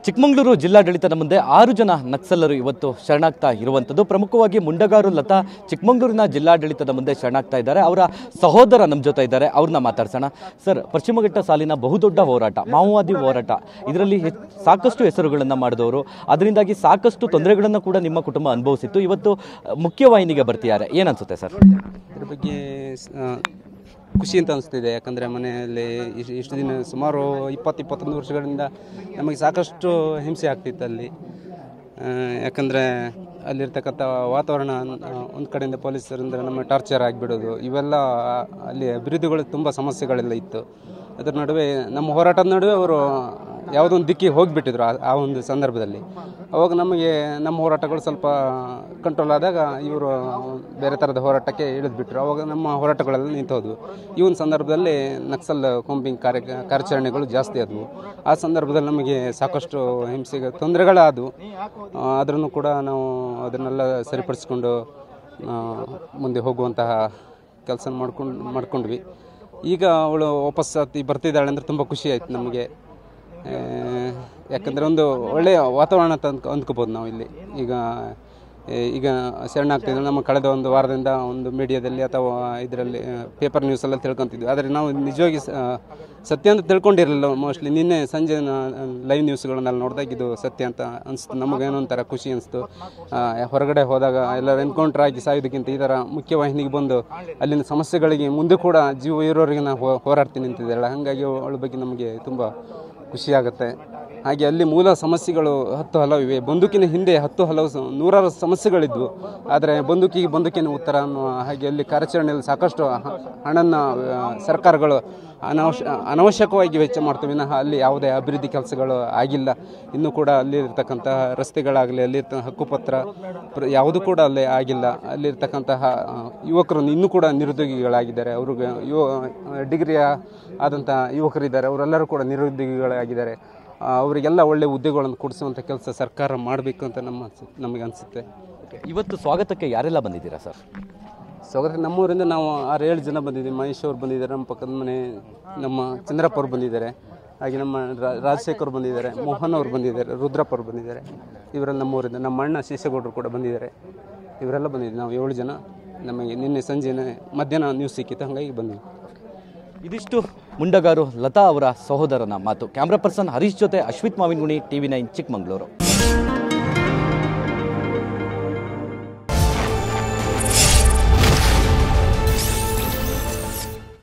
ಚಿಕ್ಕಮಗಳೂರು ಜಿಲ್ಲಾಡಳಿತದ ಮುಂದೆ 6 ಜನ ನಕ್ಸಲರು ಇವತ್ತು ಶರಣಾಗ್ತಾ ಇರುವಂಥದ್ದು. ಪ್ರಮುಖವಾಗಿ ಮುಂಡಗಾರು ಲತಾ ಚಿಕ್ಕಮಗಳೂರಿನ ಜಿಲ್ಲಾಡಳಿತದ ಮುಂದೆ ಶರಣಾಗ್ತಾ ಇದ್ದಾರೆ. ಅವರ ಸಹೋದರ ನಮ್ಮ ಜೊತೆ ಇದ್ದಾರೆ, ಅವ್ರನ್ನ ಮಾತಾಡ್ಸೋಣ. ಸರ್, ಪಶ್ಚಿಮಘಟ್ಟ ಸಾಲಿನ ಬಹುದೊಡ್ಡ ಹೋರಾಟ, ಮಾವೋವಾದಿ ಹೋರಾಟ, ಇದರಲ್ಲಿ ಸಾಕಷ್ಟು ಹೆಸರುಗಳನ್ನು ಮಾಡಿದವರು, ಅದರಿಂದಾಗಿ ಸಾಕಷ್ಟು ತೊಂದರೆಗಳನ್ನು ಕೂಡ ನಿಮ್ಮ ಕುಟುಂಬ ಅನುಭವಿಸಿತ್ತು. ಇವತ್ತು ಮುಖ್ಯವಾಹಿನಿಗೆ ಬರ್ತಿದ್ದಾರೆ, ಏನನ್ಸುತ್ತೆ ಸರ್? ಇದ್ರ ಬಗ್ಗೆ ಖುಷಿ ಅಂತ ಅನಿಸ್ತಿದೆ. ಯಾಕಂದರೆ ಮನೆಯಲ್ಲಿ ಇಷ್ಟು ದಿನ ಸುಮಾರು 20-21 ವರ್ಷಗಳಿಂದ ನಮಗೆ ಸಾಕಷ್ಟು ಹಿಂಸೆ ಆಗ್ತಿತ್ತು ಅಲ್ಲಿ. ಯಾಕಂದರೆ ಅಲ್ಲಿರ್ತಕ್ಕಂಥ ವಾತಾವರಣ ಒಂದು ಕಡೆಯಿಂದ ಪೊಲೀಸರಿಂದ ನಮ್ಮ ಟಾರ್ಚರ್ ಆಗಿಬಿಡೋದು, ಇವೆಲ್ಲ ಅಲ್ಲಿ ಅಭಿವೃದ್ಧಿಗಳು ತುಂಬ ಸಮಸ್ಯೆಗಳೆಲ್ಲ ಇತ್ತು. ಅದರ ನಡುವೆ ನಮ್ಮ ಹೋರಾಟದ ನಡುವೆ ಅವರು ಯಾವುದೊಂದು ದಿಕ್ಕಿಗೆ ಹೋಗಿಬಿಟ್ಟಿದ್ರು ಆ ಒಂದು ಸಂದರ್ಭದಲ್ಲಿ. ಅವಾಗ ನಮಗೆ ನಮ್ಮ ಹೋರಾಟಗಳು ಸ್ವಲ್ಪ ಕಂಟ್ರೋಲ್ ಆದಾಗ ಇವರು ಬೇರೆ ಥರದ ಹೋರಾಟಕ್ಕೆ ಇಳಿದ್ಬಿಟ್ರು. ಅವಾಗ ನಮ್ಮ ಹೋರಾಟಗಳೆಲ್ಲ ನಿಂತೋದ್ವು. ಈ ಒಂದು ಸಂದರ್ಭದಲ್ಲಿ ನಕ್ಸಲ್ ಕಾಂಬಿಂಗ್ ಕಾರ್ಯಾಚರಣೆಗಳು ಜಾಸ್ತಿ ಆದವು. ಆ ಸಂದರ್ಭದಲ್ಲಿ ನಮಗೆ ಸಾಕಷ್ಟು ಹಿಂಸೆಗೆ ತೊಂದರೆಗಳಾದವು. ಆದ್ರೂ ಕೂಡ ನಾವು ಅದನ್ನೆಲ್ಲ ಸರಿಪಡಿಸ್ಕೊಂಡು ಮುಂದೆ ಹೋಗುವಂತಹ ಕೆಲಸ ಮಾಡ್ಕೊಂಡ್ವಿ. ಈಗ ಅವಳು ವಾಪಸ್ ಬರ್ತಿದ್ದಾಳೆ ಅಂದರೆ ತುಂಬ ಖುಷಿ ಆಯಿತು ನಮಗೆ. ಯಾಕಂದರೆ ಒಂದು ಒಳ್ಳೆಯ ವಾತಾವರಣ ಅಂತ ಅಂದ್ಕೋಬೋದು ನಾವು ಇಲ್ಲಿ. ಈಗ ಶರಣಾಗ್ತಿದ್ವಿ. ನಮ್ಮ ಕಳೆದ ಒಂದು ವಾರದಿಂದ ಒಂದು ಮೀಡಿಯಾದಲ್ಲಿ ಅಥವಾ ಇದರಲ್ಲಿ ಪೇಪರ್ ನ್ಯೂಸೆಲ್ಲ ತಿಳ್ಕೊತಿದ್ವಿ. ಆದರೆ ನಾವು ನಿಜವಾಗಿ ಸತ್ಯ ಅಂತ ತಿಳ್ಕೊಂಡಿರಲಿಲ್ಲ. ಮೋಸ್ಟ್ಲಿ ನಿನ್ನೆ ಸಂಜೆ ಲೈವ್ ನ್ಯೂಸ್ಗಳನ್ನೆಲ್ಲ ನೋಡಿದಾಗ ಇದು ಸತ್ಯ ಅಂತ ಅನಿಸ್ತು. ನಮಗೇನೋ ಒಂಥರ ಖುಷಿ ಅನಿಸ್ತು. ಹೊರಗಡೆ ಹೋದಾಗ ಎಲ್ಲರೂ ಎನ್ಕೌಂಟರ್ ಆಗಿ ಸಾಯೋದಕ್ಕಿಂತ ಈ ಥರ ಮುಖ್ಯವಾಹಿನಿಗೆ ಬಂದು ಅಲ್ಲಿನ ಸಮಸ್ಯೆಗಳಿಗೆ ಮುಂದೆ ಕೂಡ ಜೀವ ಇರೋರಿಗೆ ನಾವು ಹೋರಾಡ್ತೀನಿ ನಿಂತಿದ್ದಾಳೆ. ಹಾಗಾಗಿ ಅವಳ ಬಗ್ಗೆ ನಮಗೆ ತುಂಬ ಖುಷಿಯಾಗುತ್ತೆ. ಹಾಗೆ ಅಲ್ಲಿ ಮೂಲ ಸಮಸ್ಯೆಗಳು 10 ಹಲವು ಇವೆ. ಬಂದೂಕಿನ ಹಿಂದೆ 10 ಹಲವು 100 ಸಮಸ್ಯೆಗಳಿದ್ವು. ಆದರೆ ಬಂದೂಕಿನ ಉತ್ತರ ಅನ್ನುವ ಹಾಗೆ ಅಲ್ಲಿ ಕಾರ್ಯಾಚರಣೆಯಲ್ಲಿ ಸಾಕಷ್ಟು ಹಣನ ಸರ್ಕಾರಗಳು ಅನವಶ್ಯಕವಾಗಿ ವೆಚ್ಚ ಮಾಡ್ತವೆ ವಿನಃ ಅಲ್ಲಿ ಯಾವುದೇ ಅಭಿವೃದ್ಧಿ ಕೆಲಸಗಳು ಆಗಿಲ್ಲ. ಇನ್ನೂ ಕೂಡ ಅಲ್ಲಿರ್ತಕ್ಕಂತಹ ರಸ್ತೆಗಳಾಗಲಿ, ಅಲ್ಲಿರ್ತಕ್ಕ ಹಕ್ಕುಪತ್ರ ಯಾವುದೂ ಕೂಡ ಅಲ್ಲಿ ಆಗಿಲ್ಲ. ಅಲ್ಲಿರ್ತಕ್ಕಂತಹ ಯುವಕರು ಇನ್ನೂ ಕೂಡ ನಿರುದ್ಯೋಗಿಗಳಾಗಿದ್ದಾರೆ. ಅವ್ರಿಗೆ ಡಿಗ್ರಿ ಆದಂಥ ಯುವಕರಿದ್ದಾರೆ, ಅವರೆಲ್ಲರೂ ಕೂಡ ನಿರುದ್ಯೋಗಿಗಳಾಗಿದ್ದಾರೆ. ಅವರಿಗೆಲ್ಲ ಒಳ್ಳೆಯ ಹುದ್ದೆಗಳನ್ನು ಕೊಡಿಸುವಂಥ ಕೆಲಸ ಸರ್ಕಾರ ಮಾಡಬೇಕು ಅಂತ ನಮಗೆ ಅನಿಸುತ್ತೆ. ಇವತ್ತು ಸ್ವಾಗತಕ್ಕೆ ಯಾರೆಲ್ಲ ಬಂದಿದ್ದೀರಾ ಸರ್? ಸ್ವಾಗತ ನಮ್ಮೂರಿಂದ ನಾವು 6-7 ಜನ ಬಂದಿದ್ದೀವಿ. ಮಹೇಶ್ ಅವರು ಬಂದಿದ್ದಾರೆ, ನಮ್ಮ ಪಕ್ಕದ ಮನೆ ನಮ್ಮ ಚಂದ್ರಪ್ಪ ಅವರು ಬಂದಿದ್ದಾರೆ, ಹಾಗೆ ನಮ್ಮ ರಾಜಶೇಖರ್ ಬಂದಿದ್ದಾರೆ, ಮೋಹನ್ ಅವರು ಬಂದಿದ್ದಾರೆ, ರುದ್ರಪ್ಪ ಅವರು ಬಂದಿದ್ದಾರೆ. ಇವರೆಲ್ಲ ನಮ್ಮೂರಿಂದ. ನಮ್ಮ ಅಣ್ಣ ಶೇಷಗೌಡರು ಕೂಡ ಬಂದಿದ್ದಾರೆ. ಇವರೆಲ್ಲ ಬಂದಿದ್ದೀವಿ. ನಾವು 7 ಜನ. ನಮಗೆ ನಿನ್ನೆ ಸಂಜೆ ಮಧ್ಯಾಹ್ನ ನ್ಯೂಸ್ ಸಿಕ್ಕಿತ್ತು, ಹಾಗಾಗಿ ಬಂದಿದ್ವಿ. ಇದಿಷ್ಟು ಮುಂಡಗಾರು ಲತಾ ಅವರ ಸಹೋದರನ ಮಾತು. ಕ್ಯಾಮ್ರಾ ಪರ್ಸನ್ ಹರೀಶ್ ಜೊತೆ ಅಶ್ವಿತ್ ಮಾವಿನಗುಣಿ, TV9 ಚಿಕ್ಕಮಗಳೂರು.